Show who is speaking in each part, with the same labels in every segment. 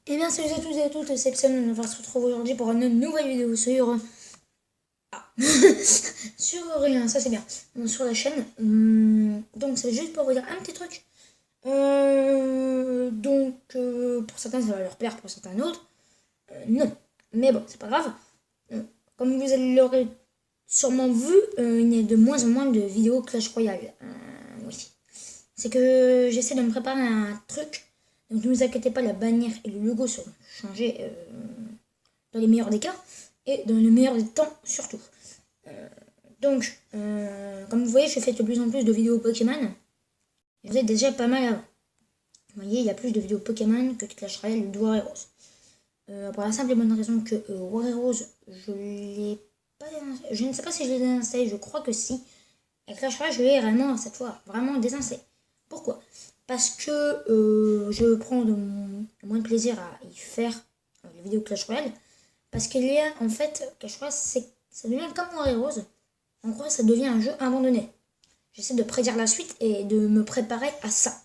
Speaker 1: Et bien salut à tous et à toutes, c'est Epson, on va se retrouver aujourd'hui pour une nouvelle vidéo sur... sur rien, ça c'est bien, sur la chaîne. Donc c'est juste pour vous dire un petit truc. Pour certains ça va leur plaire, pour certains autres, non. Mais bon, c'est pas grave. Comme vous l'aurez sûrement vu, il y a de moins en moins de vidéos Clash Royale. Oui. C'est que j'essaie de me préparer un truc. Donc ne vous inquiétez pas, la bannière et le logo seront changés dans les meilleurs des cas et dans le meilleur des temps surtout. Comme vous voyez, je fais de plus en plus de vidéos Pokémon. Vous êtes déjà pas mal avant. Vous voyez, il y a plus de vidéos Pokémon que de Clash Royale ou de War Heroes. Pour la simple et bonne raison que War Heroes, je l'ai pas désinstallé. Je ne sais pas si je l'ai désinstallé, je crois que si. Et Clash Royale, je l'ai réellement cette fois vraiment désinstallé. Pourquoi ? Parce que je prends moins de plaisir à y faire les vidéos Clash Royale. Parce qu'il y a en fait, Clash Royale, ça devient comme War Heroes. En gros, ça devient un jeu abandonné. J'essaie de prédire la suite et de me préparer à ça.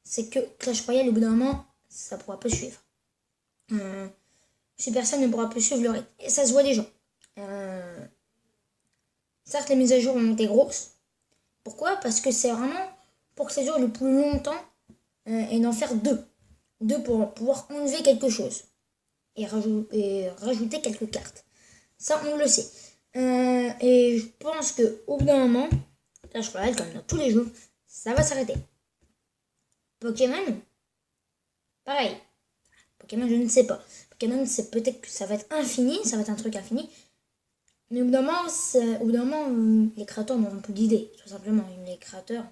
Speaker 1: C'est que Clash Royale, au bout d'un moment, ça ne pourra pas suivre. Si personne ne pourra plus suivre le rythme. Et ça se voit déjà. Certes, les mises à jour ont été grosses. Pourquoi ? Parce que c'est vraiment pour que ça dure le plus longtemps et d'en faire deux. Deux pour pouvoir enlever quelque chose et rajouter quelques cartes. Ça, on le sait. Et je pense qu'au bout d'un moment, Clash Royale, comme dans tous les jeux, ça va s'arrêter. Pokémon, pareil. Pokémon, je ne sais pas. Pokémon, c'est peut-être que ça va être infini, ça va être un truc infini. Mais au bout d'un moment, les créateurs n'auront plus d'idées, tout simplement. Les créateurs,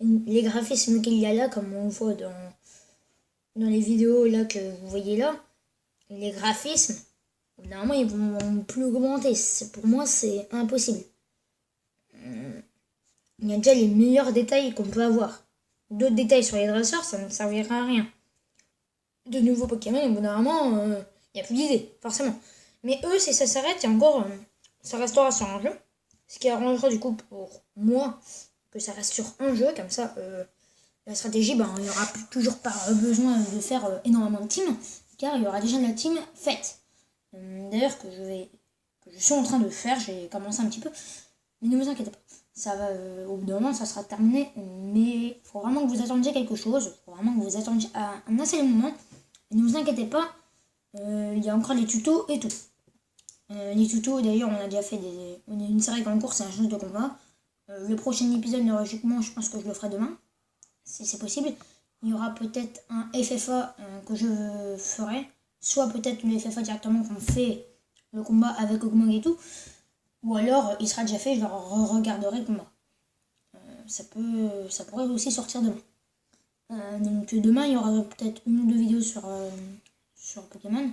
Speaker 1: les graphismes qu'il y a là, comme on voit dans les vidéos là que vous voyez là, les graphismes, au bout d'un moment, ils vont plus augmenter. Pour moi, c'est impossible. Il y a déjà les meilleurs détails qu'on peut avoir. D'autres détails sur les dresseurs, ça ne servira à rien. De nouveaux Pokémon, au bout d'un moment, il n'y a plus d'idées, forcément. Mais eux, si ça s'arrête, il y a encore... ça restera sur un jeu. Ce qui arrangera du coup pour moi que ça reste sur un jeu. Comme ça, la stratégie, il n'y aura toujours pas besoin de faire énormément de teams. Car il y aura déjà la team faite. D'ailleurs, que je suis en train de faire. J'ai commencé un petit peu. Mais ne vous inquiétez pas. Ça va, au bout d'un moment, ça sera terminé. Mais il faut vraiment que vous attendiez quelque chose. Il faut vraiment que vous attendiez à un assez long moment. Et ne vous inquiétez pas. Il y a encore les tutos et tout. Les tutos, d'ailleurs, on a déjà fait une série en cours, c'est un jeu de combat. Le prochain épisode, logiquement, je pense que je le ferai demain, si c'est possible. Il y aura peut-être un FFA que je ferai, soit peut-être le FFA directement qu'on fait le combat avec Ogmog et tout, ou alors il sera déjà fait, je regarderai le combat. Ça pourrait aussi sortir demain. Donc demain, il y aura peut-être une ou deux vidéos sur Pokémon.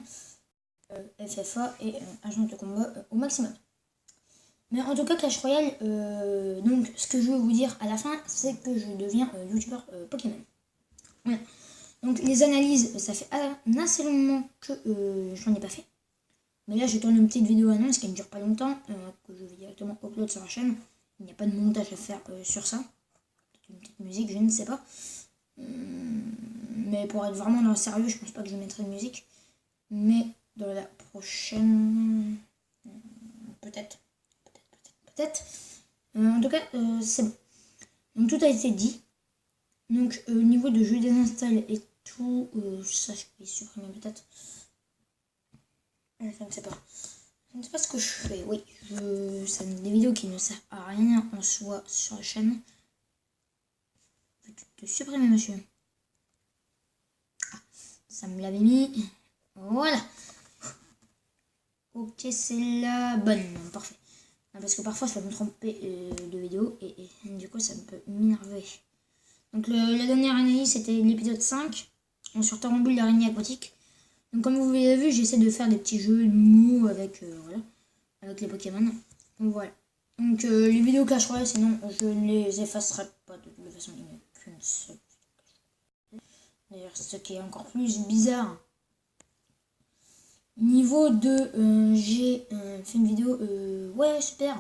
Speaker 1: FFA et agent de combat au maximum. Mais en tout cas, Clash Royale, donc ce que je veux vous dire à la fin, c'est que je deviens youtubeur Pokémon. Voilà. Donc les analyses, ça fait un assez long moment que je n'en ai pas fait. Mais là, je tourne une petite vidéo annonce qui ne dure pas longtemps, que je vais directement upload sur la chaîne. Il n'y a pas de montage à faire sur ça. Peut-être une petite musique, je ne sais pas. Mais pour être vraiment dans le sérieux, je pense pas que je mettrai de musique. Mais dans la prochaine... Peut-être. En tout cas, c'est bon. Donc tout a été dit. Donc au niveau de jeu désinstalle et tout, ça je vais supprimer peut-être. Je ne sais pas. Je ne sais pas ce que je fais. Oui, c'est des vidéos qui ne servent à rien en soi sur la chaîne. Je vais tout supprimer, monsieur. Ah, ça me l'avait mis. Voilà. Ok, c'est la bonne. Parfait. Parce que parfois, ça va me tromper de vidéo et du coup, ça me peut m'énerver. Donc, la dernière analyse, c'était l'épisode 5 sur Tarambule, l'araignée aquatique. Donc, comme vous l'avez vu, j'essaie de faire des petits jeux de mots avec les Pokémon. Donc, voilà. Donc, les vidéos Clash Royale, sinon, je ne les effacerai pas de toute façon. Il n'y en a qu'une seule. D'ailleurs, ce qui est encore plus bizarre. Niveau de j'ai fait une vidéo ouais super,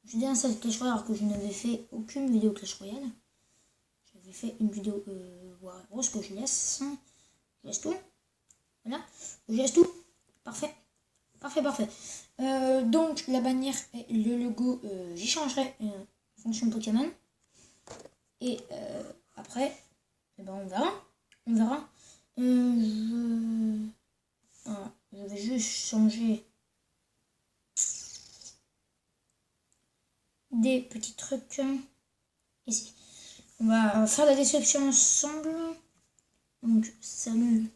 Speaker 1: je dis un seul Clash Royale alors que je n'avais fait aucune vidéo Clash Royale. J'avais fait une vidéo War Heroes que je laisse tout. Voilà, je laisse tout. Parfait. Parfait. Donc la bannière et le logo, j'y changerai fonction Pokémon. Et après, eh ben, on verra. On verra. Je vais juste changer des petits trucs ici. On va faire la description ensemble. Donc, salut.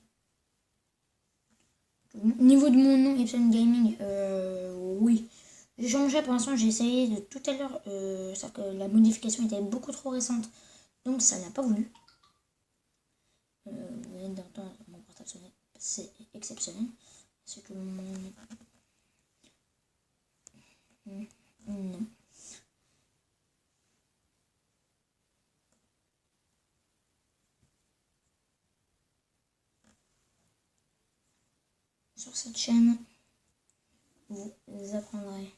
Speaker 1: Au niveau de mon nom, Epson Gaming, oui. J'ai changé pour l'instant, j'ai essayé de tout à l'heure, sauf que la modification était beaucoup trop récente, donc ça n'a pas voulu. Vous venez d'entendre mon portable sonner, c'est exceptionnel. C'est tout le monde. Non. Sur cette chaîne, vous apprendrez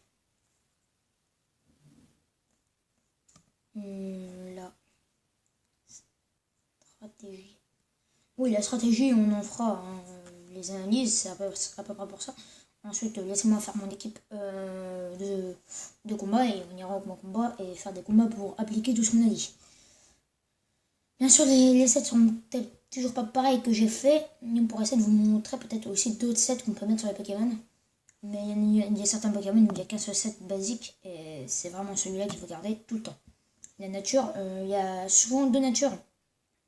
Speaker 1: la stratégie. Oui, la stratégie, on en fera. Hein. Les analyses, c'est à peu près pour ça. Ensuite, laissez-moi faire mon équipe de combat et on ira au combat et faire des combats pour appliquer tout ce qu'on a dit. Bien sûr, les sets sont peut-être toujours pas pareils que j'ai fait. On pourrait essayer de vous montrer peut-être aussi d'autres sets qu'on peut mettre sur les Pokémon. Mais il y a certains Pokémon où il n'y a qu'un seul set basique et c'est vraiment celui-là qu'il faut garder tout le temps. La nature, il y a souvent deux natures.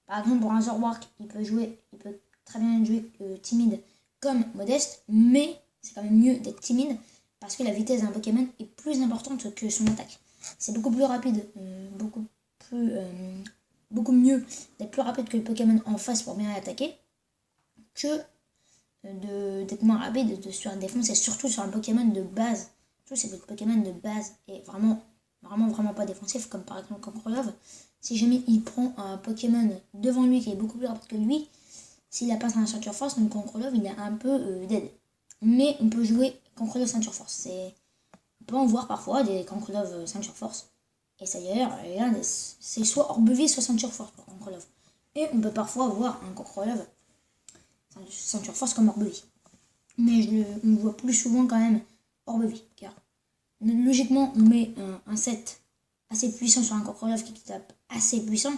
Speaker 1: Par exemple, pour un Zoroark, il peut très bien jouer timide comme modeste, mais c'est quand même mieux d'être timide parce que la vitesse d'un Pokémon est plus importante que son attaque. C'est beaucoup plus rapide, beaucoup mieux d'être plus rapide que le Pokémon en face pour bien attaquer que d'être moins rapide de se faire défoncer, surtout sur un Pokémon de base. Surtout si votre Pokémon de base est vraiment pas défensif, comme par exemple Conkrolov. Si jamais il prend un Pokémon devant lui qui est beaucoup plus rapide que lui, s'il a pas sa ceinture force, donc Conkrolov il est un peu dead. Mais on peut jouer Conkrolov ceinture force. On peut en voir parfois des Conkrolov ceinture force. Et ça d'ailleurs, c'est soit Orbevis, soit ceinture force pour Conkrolov. Et on peut parfois voir un Conkrolov ceinture force comme Orbevis. Mais on voit plus souvent quand même Orbevis, car logiquement on met un set assez puissant sur un Conkrolov qui tape assez puissant,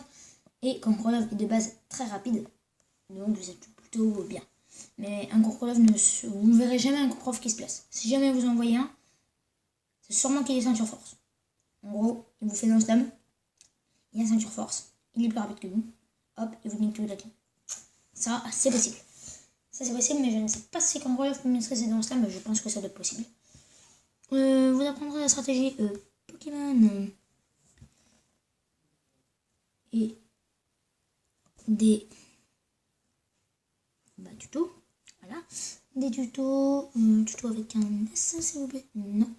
Speaker 1: et Conkrolov est de base très rapide, donc c'est plutôt bien. Mais un Conkrolov, vous ne verrez jamais un Conkrolov qui se place. Si jamais vous en voyez un, c'est sûrement qu'il est ceinture force. En gros, il vous fait dans slam, il a ceinture force, il est plus rapide que vous, hop, et vous nique tout la team. Ça, c'est possible. Ça, c'est possible, mais je ne sais pas si Conkrolov peut maîtriser dans slam, mais je pense que ça doit être possible. Vous apprendrez la stratégie Pokémon et des tutos. Voilà. Des tutos. Tutos avec un S, s'il vous plaît. Non.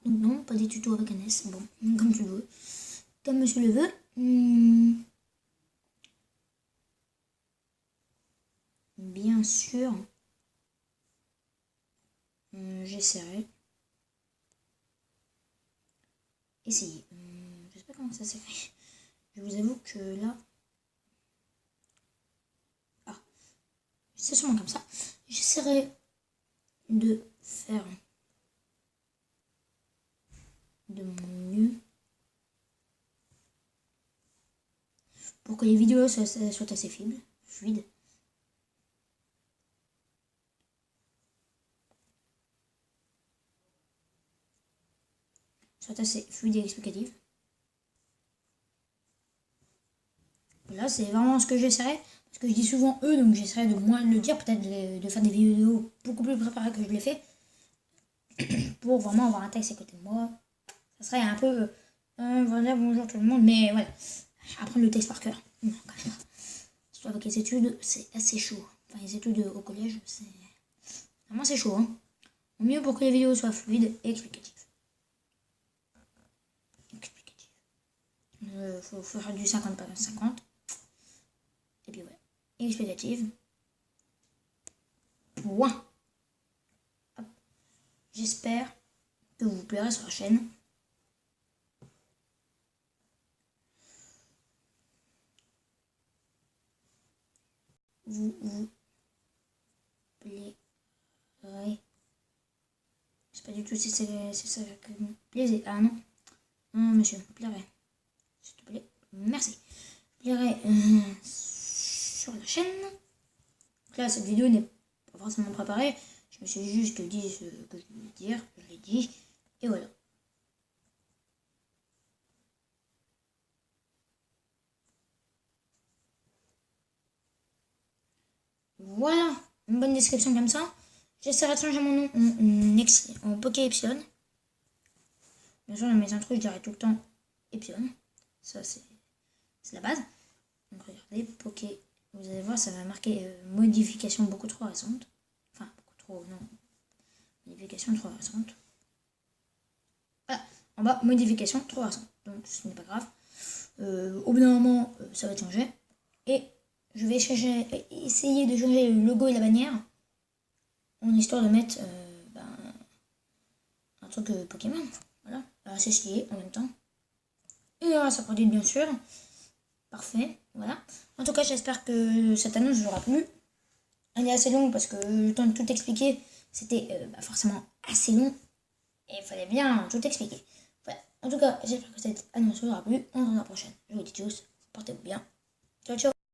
Speaker 1: Non, pas des tutos avec un S. Bon, comme tu le veux. Comme monsieur le veut. Bien sûr. J'essaierai. Essayer. Je sais pas comment ça s'écrit. Je vous avoue que là. C'est sûrement comme ça. J'essaierai de faire de mon mieux pour que les vidéos soient assez fluides. Soient assez fluides et explicatives. Là, c'est vraiment ce que j'essaierai. Parce que je dis souvent eux, donc j'essaierai de moins le dire. Peut-être de faire des vidéos beaucoup plus préparées que je l'ai fait. Pour vraiment avoir un texte à côté de moi. Ça serait un peu... voilà, bonjour tout le monde. Mais voilà. Apprendre le texte par cœur. Non, quand même pas. Surtout avec les études, c'est assez chaud. Enfin, les études au collège, c'est... Vraiment, c'est chaud. Hein. Au mieux pour que les vidéos soient fluides et explicatives. Faut faire du 50 par 50. Et puis ouais. Explicative. Point. J'espère que vous plairez sur la chaîne. vous plairait. Je sais pas du tout si c'est ça que vous plaisez. Ah non. Non, monsieur, plairait. S'il te plaît. Merci. Plairait sur la chaîne. Donc là, cette vidéo n'est pas forcément préparée. Je me suis juste dit ce que je voulais dire. Je l'ai dit. Et voilà. Voilà. Une bonne description comme ça. J'essaierai de changer mon nom en Poké Epsilon. Bien sûr, dans mes intros, je dirais tout le temps Epsilon. Ça, c'est la base. Donc, regardez, Poké. Vous allez voir, ça va marquer modification beaucoup trop récente. Enfin, beaucoup trop, non. Modification trop récente. Voilà. En bas, modification trop récente. Donc, ce n'est pas grave. Au bout d'un moment, ça va changer. Et je vais essayer de changer le logo et la bannière. En histoire de mettre un truc Pokémon. Voilà. C'est stylé en même temps. Et là, ça produit bien sûr. Parfait. Voilà. En tout cas, j'espère que cette annonce vous aura plu. Elle est assez longue parce que le temps de tout expliquer, c'était forcément assez long. Et il fallait bien tout expliquer. Voilà. En tout cas, j'espère que cette annonce vous aura plu. On se revoit la prochaine. Je vous dis tous, portez-vous bien. Ciao, ciao.